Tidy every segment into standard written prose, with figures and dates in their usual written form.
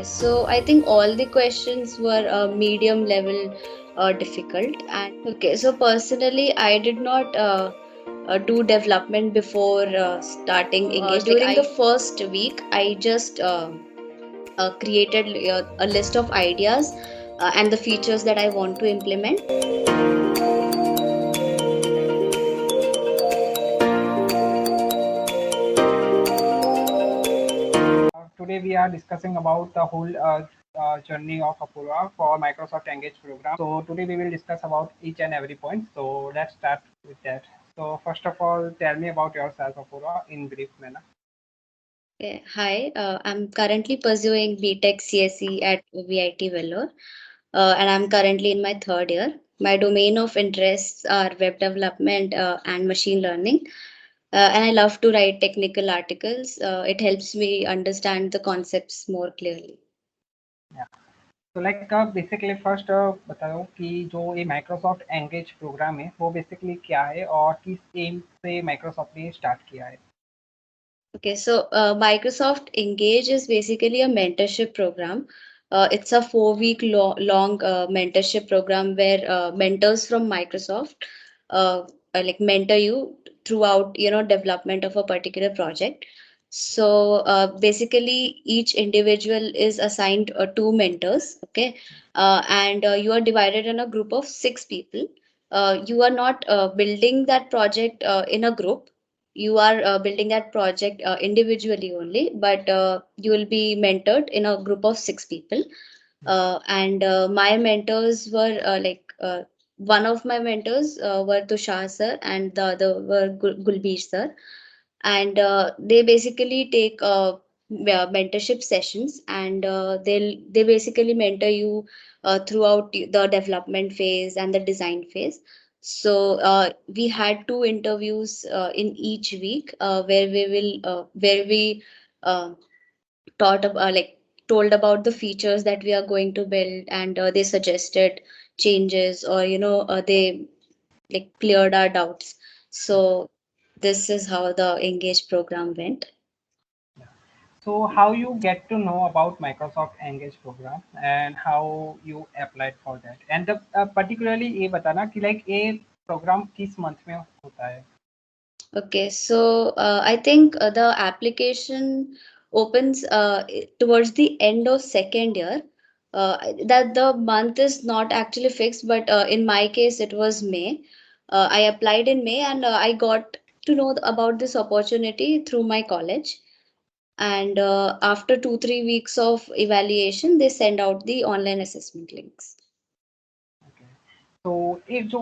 So I think all the questions were medium level difficult. And okay, so personally, I did not do development before starting Engage. During the first week, I just created a list of ideas and the features that I want to implement. Today we are discussing about the whole journey of Apurva for Microsoft Engage program. So today we will discuss about each and every point. So let's start with that. So first of all, tell me about yourself, Apurva, in brief manner. Okay. Hi, I'm currently pursuing BTech CSE at VIT Vellore, and I'm currently in my third year. My domain of interests are web development and machine learning, and I love to write technical articles. It helps me understand the concepts more clearly. Yeah. तो like basically first बताओ कि जो ये Microsoft engage programme है वो basically क्या है और किस एम से माइक्रोसॉफ्ट ने स्टार्ट किया है. Okay, so Microsoft Engage is basically a mentorship program. It's a 4 week long mentorship program where mentors from Microsoft like mentor you throughout development of a particular project. So basically, each individual is assigned two mentors. Okay, and you are divided in a group of six people. You are not building that project in a group. You are building that project individually only, but you will be mentored in a group of six people. And my mentors were one of my mentors were Tushar sir, and the other were Gulbir sir, and they basically take mentorship sessions, and they basically mentor you throughout the development phase and the design phase. So we had two interviews in each week where we uh, taught told about the features that we are going to build, and they suggested changes, or they like cleared our doubts. So this is how the Engage program went. So how you get to know about Microsoft Engage program and how you applied for that, and the particularly ये बताना कि like ये program किस month में होता है. Okay, so I think the application opens towards the end of second year. That the month is not actually fixed, but in my case, it was May. I applied in May, and I got to know about this opportunity through my college. And after 2 3 weeks of evaluation, they send out the online assessment links. Okay. तो एक जो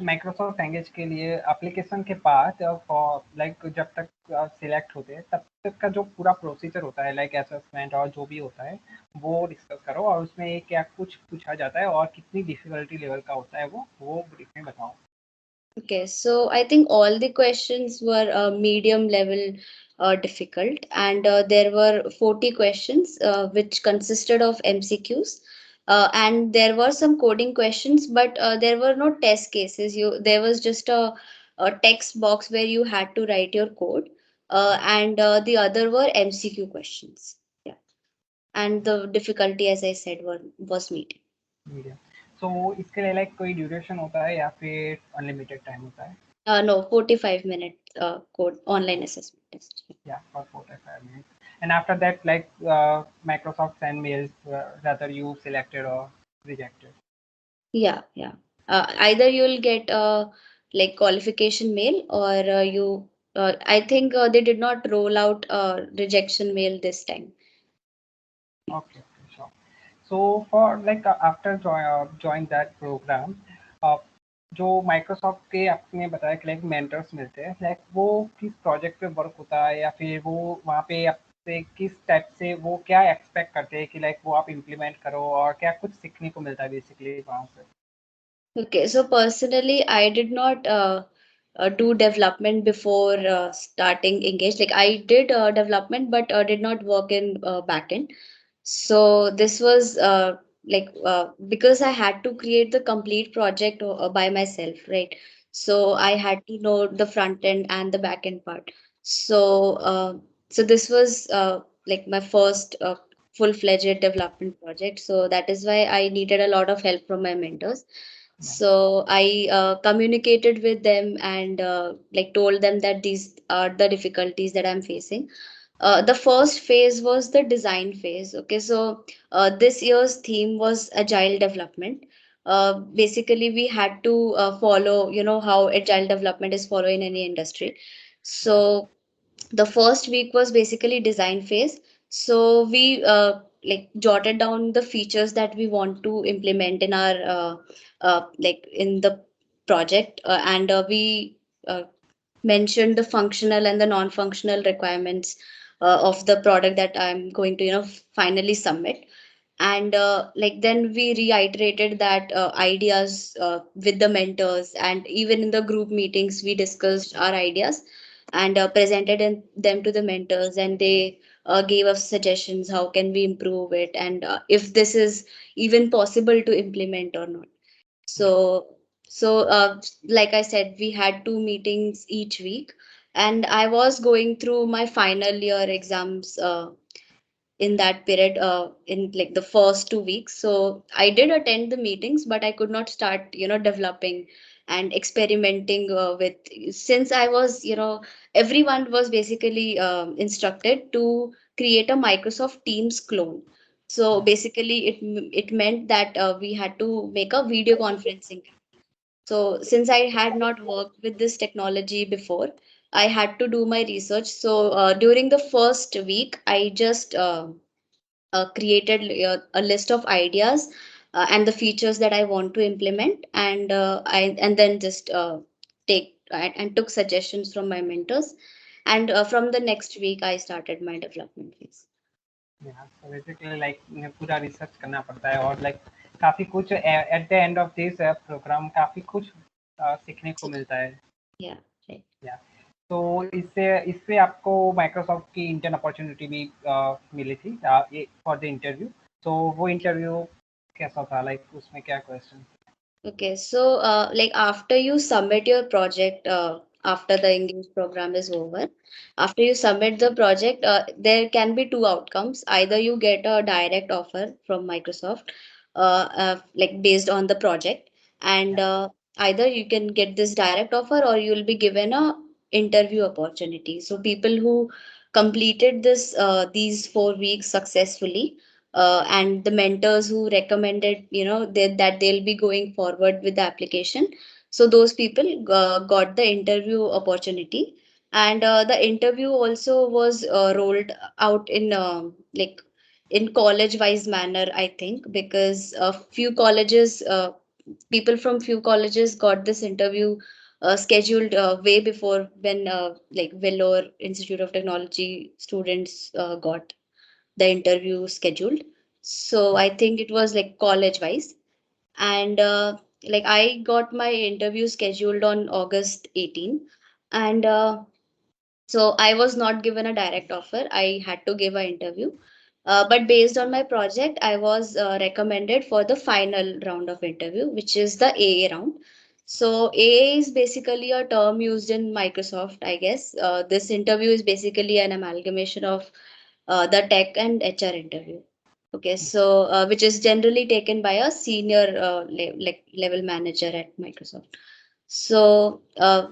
Microsoft engage के लिए application के बाद for like जब तक select होते हैं तब तक का जो पूरा प्रोसीजर होता है लाइक असेसमेंट और जो भी होता है वो डिस्कस करो और उसमें क्या कुछ पूछा जाता है और कितनी डिफिकल्टी लेवल का होता है वो ब्रीफ में बताओ. Okay, so I think all the questions were medium level difficult, and there were 40 questions which consisted of MCQs. And there were some coding questions, but there were no test cases. There was just a text box where you had to write your code, and the other were MCQ questions. Yeah, and the difficulty, as I said, was medium. Medium. So इसके लिए like कोई duration होता है या फिर unlimited time होता है. No, 45-minute code online assessment test. Yeah, for 45 minutes. And after that, like Microsoft send mails whether you selected or rejected. Yeah, yeah. Either you'll get a like qualification mail, or you. I think they did not roll out a rejection mail this time. Okay, okay, sure. So for like after join that program, uh, जो Microsoft के आपने बताया कि like mentors मिलते हैं like वो किस project पे वर्क होता है या फिर वो वहाँ पे आपसे किस टाइप से वो क्या एक्सपेक्ट करते हैं कि लाइक वो आप इम्प्लीमेंट करो और क्या कुछ सीखने को मिलता है बेसिकली वहाँ से. Okay, so personally, I did not do development before starting Engage. Like I did development, but did not work in backend. So this was because I had to create the complete project by myself, right? So I had to know the front end and the back end part. So so this was like my full-fledged development project. So that is why I needed a lot of help from my mentors. Yeah. So I communicated with them and like told them that these are the difficulties that I'm facing. The first phase was the design phase. Okay, so this year's theme was agile development. Basically, we had to follow, how agile development is followed in any industry. Yeah. So the first week was basically design phase. So we like jotted down the features that we want to implement in our like in the project, and we mentioned the functional and the non-functional requirements of the product that I'm going to, finally submit. And like then we reiterated that ideas with the mentors, and even in the group meetings we discussed our ideas and presented them to the mentors, and they gave us suggestions how can we improve it, and if this is even possible to implement or not. Yeah. So, like I said, we had two meetings each week, and I was going through my final year exams in that period, in like the first 2 weeks. So I did attend the meetings, but I could not start, developing and experimenting with, since I was, everyone was basically instructed to create a Microsoft Teams clone. So Yeah. basically, it meant that we had to make a video conferencing. So since I had not worked with this technology before, I had to do my research. So during the first week, I just created a list of ideas and the features that I want to implement, and and then just take and took suggestions from my mentors. And from the next week, I started my development phase. Yeah, so basically like पूरा research करना पड़ता है और like काफी कुछ at the end of this program काफी कुछ सीखने को मिलता है. Yeah, right. Yeah. तो इससे इससे आपको माइक्रोसॉफ्ट की इंटर्न अपॉर्चुनिटी भी मिली थी फॉर द इंटरव्यू. तो वो इंटरव्यू कैसा था, लाइक उसमें क्या question? Okay, so like after you submit your project, after the English program is over, after you submit the project, there can be two outcomes. Either you get a direct offer from Microsoft, like based on the project, and Yeah. either you can get this direct offer or you will be given a interview opportunity. So people who completed this these 4 weeks successfully, and the mentors who recommended, that they'll be going forward with the application, so those people got the interview opportunity. And the interview also was rolled out in like in college wise manner, I think, because a few colleges, people from few colleges got this interview scheduled way before when like Vellore Institute of Technology students got the interview scheduled. So I think it was like college wise. And like I got my interview scheduled on August 18. And so I was not given a direct offer. I had to give an interview. But based on my project, I was recommended for the final round of interview, which is the AA round. So AA is basically a term used in Microsoft, I guess. This interview is basically an amalgamation of the tech and HR interview. Okay, so which is generally taken by a senior like level manager at Microsoft. So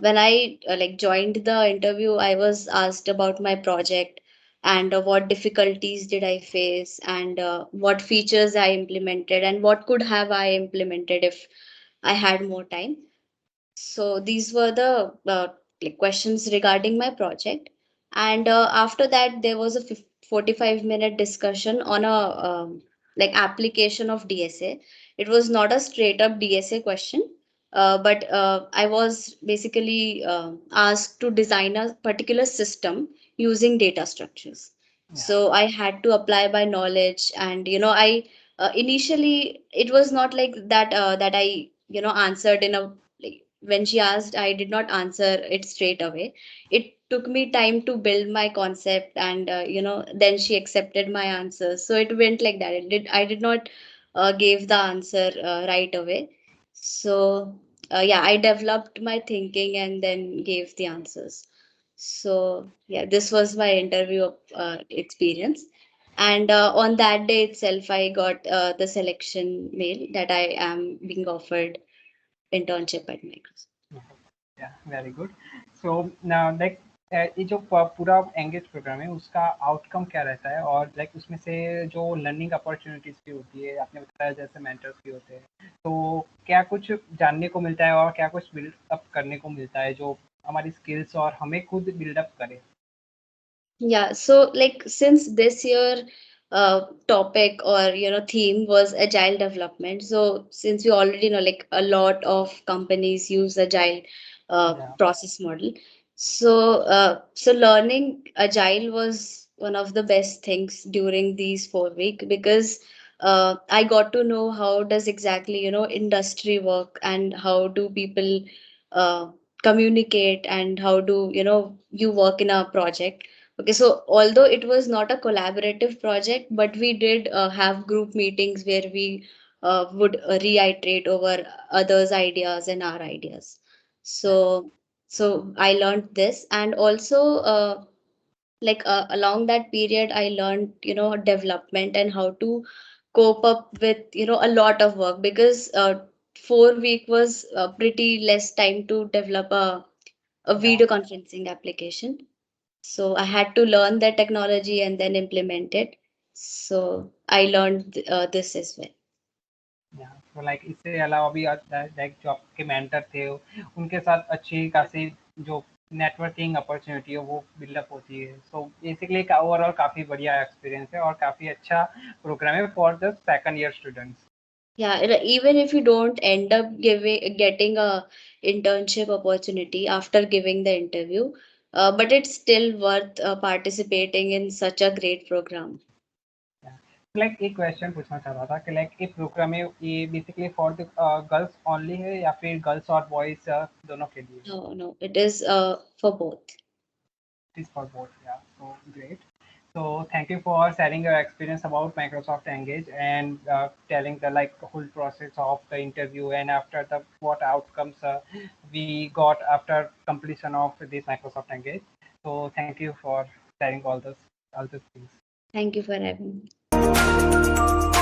when I like joined the interview, I was asked about my project and what difficulties did I face, and what features I implemented and what could have I implemented if I had more time. So these were the like questions regarding my project. And after that, there was a 45-minute discussion on a like application of DSA. It was not a straight up DSA question, but I was basically asked to design a particular system using data structures. Yeah. So I had to apply my knowledge, and I initially it was not like that that I answered in a like when she asked, I did not answer it straight away. It took me time to build my concept, and then she accepted my answer. So it went like that. I did not give the answer right away. So yeah, I developed my thinking and then gave the answers. So yeah, this was my interview experience. And on that day itself, I got the selection mail that I am being offered internship at Microsoft. या very good so like ये जो पूरा engage programme है उसका outcome क्या रहता है और लाइक उसमें से जो लर्निंग अपॉर्चुनिटीज भी होती है आपने बताया जैसे मेंटर्स भी होते हैं तो क्या कुछ जानने को मिलता है और क्या कुछ बिल्डअप करने को मिलता है जो हमारी स्किल्स और हमें खुद बिल्डअप करे. Yeah, so like since this year topic or theme was agile development, so since we already know like a lot of companies use agile Yeah. process model, so so learning agile was one of the best things during these 4 week because I got to know how does exactly industry work and how do people uh, communicate and how do you work in a project. Okay, so although it was not a collaborative project, but we did have group meetings where we would reiterate over others' ideas and our ideas. So, so I learned this, and also like along that period, I learned development and how to cope up with a lot of work because 4 week was pretty less time to develop a Yeah. video conferencing application. So I had to learn that technology and then implement it. So I learned this as well. या तो like इससे अलावा भी like जो आपके mentor थे उनके साथ अच्छी खासी जो नेटवर्किंग अपॉर्चुनिटी है वो बिल्डअप होती है सो बेसिकली एक ओवरऑल काफ़ी बढ़िया एक्सपीरियंस है और काफ़ी अच्छा प्रोग्राम है for the second year students. Yeah, even if you don't end up getting a internship opportunity after giving the interview, but it's still worth participating in such a great program. Like एक question पूछना चाह रहा था कि like ये programme है ये basically for the girls only है या फिर गर्ल्स और बॉयज दोनों के लिए? No, no, it is for both. It is for both. Yeah, so great. So thank you for sharing your experience about Microsoft Engage and telling the like whole process of the interview and after the what outcomes we got after completion of this Microsoft Engage. So thank you for sharing all those things. Thank you for having me.